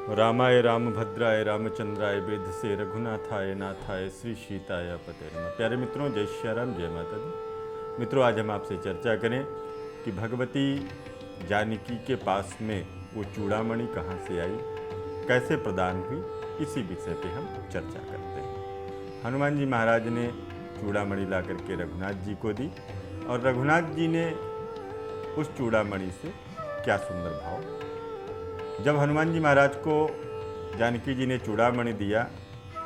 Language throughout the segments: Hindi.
रामाय रामभद्राय रामचंद्राय वेद से रघुनाथाय नाथाय श्री सीताय पते नमः। प्यारे मित्रों, जय श्री राम, जय माता दी। मित्रों, आज हम आपसे चर्चा करें कि भगवती जानकी के पास में वो चूड़ामणि कहाँ से आई, कैसे प्रदान हुई, इसी विषय पे हम चर्चा करते हैं। हनुमान जी महाराज ने चूड़ामणि ला करके रघुनाथ जी को दी और रघुनाथ जी ने उस चूड़ामणि से क्या सुंदर भाव। जब हनुमान जी महाराज को जानकी जी ने चूड़ामणि दिया,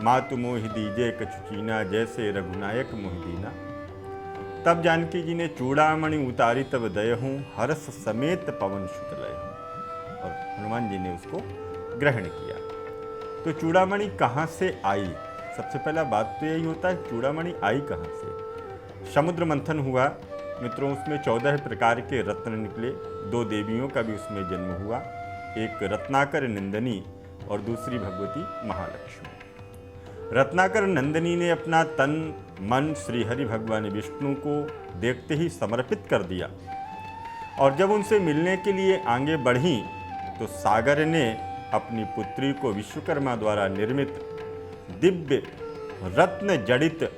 मातु मोहि दीजे कछु कीना जैसे रघुनायक मोहि दीना, तब जानकी जी ने चूड़ामणि उतारी तब दय हूँ हर्ष समेत पवन सुत लय हूँ, और हनुमान जी ने उसको ग्रहण किया। तो चूड़ामणि कहाँ से आई? सबसे पहला बात तो यही होता है, चूड़ामणि आई कहाँ से। समुद्र मंथन हुआ मित्रों, उसमें 14 प्रकार के रत्न निकले। 2 देवियों का भी उसमें जन्म हुआ, एक रत्नाकर नंदिनी और दूसरी भगवती महालक्ष्मी। रत्नाकर नंदिनी ने अपना तन मन श्री हरि भगवान विष्णु को देखते ही समर्पित कर दिया, और जब उनसे मिलने के लिए आगे बढ़ी तो सागर ने अपनी पुत्री को विश्वकर्मा द्वारा निर्मित दिव्य रत्न जड़ित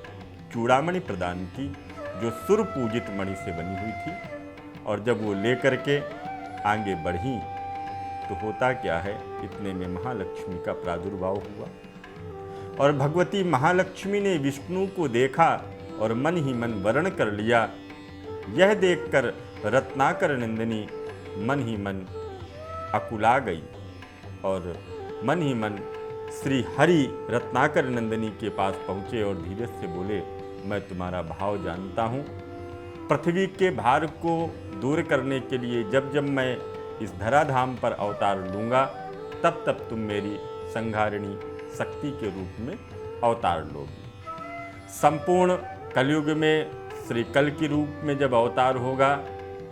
चूड़ामणि प्रदान की, जो सुर पूजित मणि से बनी हुई थी। और जब वो लेकर के आगे बढ़ी तो होता क्या है, इतने में महालक्ष्मी का प्रादुर्भाव हुआ और भगवती महालक्ष्मी ने विष्णु को देखा और मन ही मन वरण कर लिया। यह देखकर रत्नाकर नंदिनी मन ही मन अकुला गई और मन ही मन श्री हरि रत्नाकर नंदिनी के पास पहुँचे और धीरे से बोले, मैं तुम्हारा भाव जानता हूँ। पृथ्वी के भार को दूर करने के लिए जब जब मैं इस धराधाम पर अवतार लूँगा, तब तब तुम मेरी संहारिणी शक्ति के रूप में अवतार लोगी। संपूर्ण कलयुग में श्री कल के रूप में जब अवतार होगा,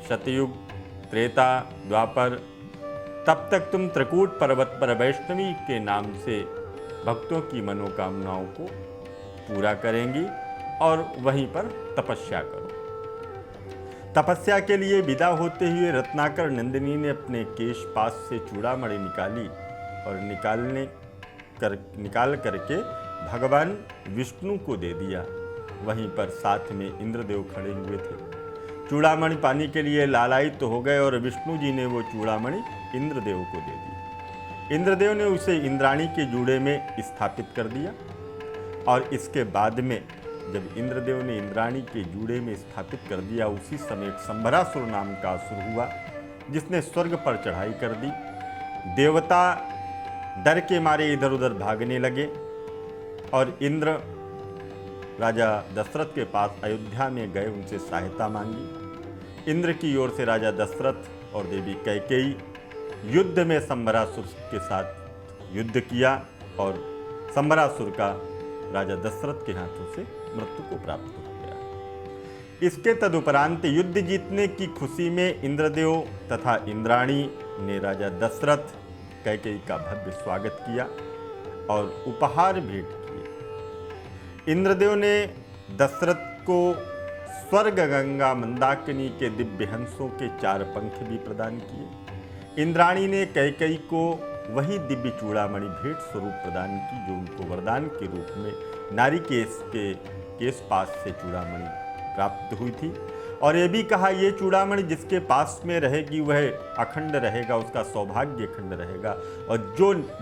सतयुग, त्रेता, द्वापर, तब तक तुम त्रिकूट पर्वत पर वैष्णवी के नाम से भक्तों की मनोकामनाओं को पूरा करेंगी और वहीं पर तपस्या करो। तपस्या के लिए विदा होते हुए रत्नाकर नंदिनी ने अपने केश पास से चूड़ामणि निकाली और निकाल करके भगवान विष्णु को दे दिया। वहीं पर साथ में इंद्रदेव खड़े हुए थे। चूड़ामणि पाने के लिए लालायित तो हो गए और विष्णु जी ने वो चूड़ामणि इंद्रदेव को दे दी। इंद्रदेव ने उसे इंद्राणी के जूड़े में स्थापित कर दिया और इसके बाद में जब इंद्रदेव ने इंद्राणी के जूड़े में स्थापित कर दिया, उसी समय एक संभरासुर नाम का असुर हुआ, जिसने स्वर्ग पर चढ़ाई कर दी। देवता डर के मारे इधर उधर भागने लगे और इंद्र राजा दशरथ के पास अयोध्या में गए, उनसे सहायता मांगी। इंद्र की ओर से राजा दशरथ और देवी कैकेयी युद्ध में संभरासुर के साथ युद्ध किया और संभरासुर का राजा दशरथ के हाथों से मृत्यु को प्राप्त हो गया। इसके तदुपरांत युद्ध जीतने की खुशी में इंद्रदेव तथा इंद्राणी ने राजा दशरथ कैकेयी का भव्य स्वागत किया और उपहार भेंट किए। इंद्रदेव ने दशरथ को स्वर्ग गंगा मंदाकिनी के दिव्य हंसों के 4 पंख भी प्रदान किए। इंद्राणी ने कैकेयी को वही दिव्य चूड़ामणि भेंट स्वरूप प्रदान की, जो उनको वरदान के रूप में नारी केश पास से चूड़ामणि प्राप्त हुई थी। और ये भी कहा, ये चूड़ामणि जिसके पास में रहेगी वह अखंड रहेगा, उसका सौभाग्य अखंड रहेगा। और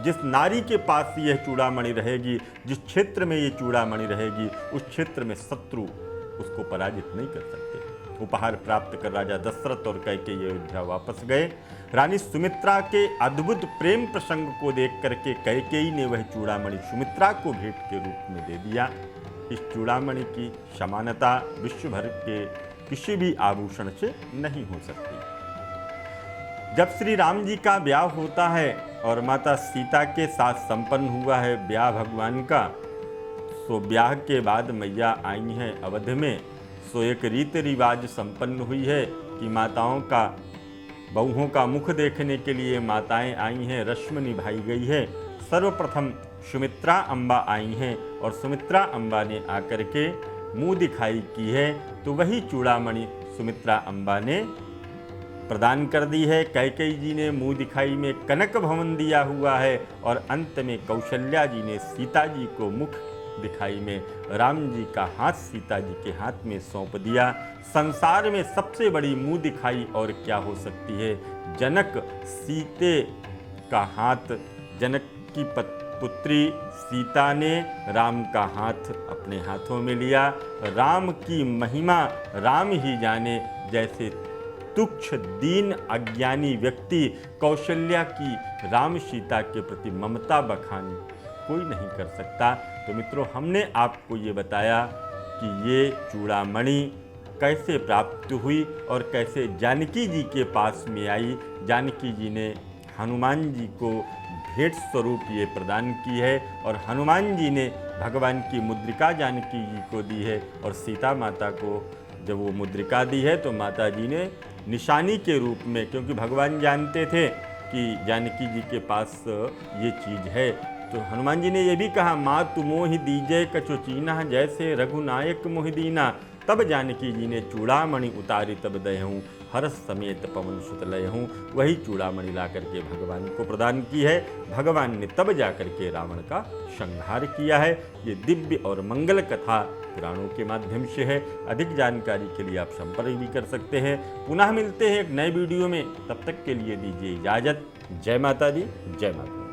जिस नारी के पास यह चूड़ामणि रहेगी, जिस क्षेत्र में ये चूड़ामणि रहेगी, उस क्षेत्र में शत्रु उसको पराजित नहीं कर सकते। उपहार प्राप्त कर राजा दशरथ और कैकेयी अयोध्या वापस गए। रानी सुमित्रा के अद्भुत प्रेम प्रसंग को देख करके कैकेयी ने वह चूड़ामणि सुमित्रा को भेंट के रूप में दे दिया। इस चूड़ामणि की समानता विश्व भर के किसी भी आभूषण से नहीं हो सकती। जब श्री राम जी का ब्याह होता है और माता सीता के साथ संपन्न हुआ है ब्याह भगवान का, सो ब्याह के बाद मैया आई हैं अवध में। सो एक रीति रिवाज संपन्न हुई है कि माताओं का, बहुओं का मुख देखने के लिए माताएं आई हैं, रस्म निभाई गई है। सर्वप्रथम सुमित्रा अम्बा आई हैं और सुमित्रा अम्बा ने आकर के मुंह दिखाई की है, तो वही चूड़ामणि सुमित्रा अम्बा ने प्रदान कर दी है। कैकेयी जी ने मुँह दिखाई में कनक भवन दिया हुआ है और अंत में कौशल्या जी ने सीता जी को मुख दिखाई में राम जी का हाथ सीता जी के हाथ में सौंप दिया। संसार में सबसे बड़ी मुँह दिखाई और क्या हो सकती है। जनक सीते का हाथ, जनक की पुत्री सीता ने राम का हाथ अपने हाथों में लिया। राम की महिमा राम ही जाने, जैसे तुच्छ दीन अज्ञानी व्यक्ति कौशल्या की राम सीता के प्रति ममता बखान कोई नहीं कर सकता। तो मित्रों, हमने आपको ये बताया कि ये चूड़ामणि कैसे प्राप्त हुई और कैसे जानकी जी के पास में आई। जानकी जी ने हनुमान जी को भेंट स्वरूप ये प्रदान की है और हनुमान जी ने भगवान की मुद्रिका जानकी जी को दी है। और सीता माता को जब वो मुद्रिका दी है तो माता जी ने निशानी के रूप में, क्योंकि भगवान जानते थे कि जानकी जी के पास ये चीज़ है, तो हनुमान जी ने ये भी कहा, माँ तु मोहि दीजय कछु चीना, जैसे रघुनायक मोहि दीना। तब जानकी जी ने चूड़ामणि उतारी तब दयहूँ, हर्ष समेत पवन सुत लयहूँ। वही चूड़ामणि ला करके भगवान को प्रदान की है। भगवान ने तब जा करके रावण का संहार किया है। ये दिव्य और मंगल कथा पुराणों के माध्यम से है। अधिक जानकारी के लिए आप संपर्क भी कर सकते हैं। पुनः मिलते हैं एक नए वीडियो में, तब तक के लिए दीजिए इजाज़त। जय माता दी, जय माता।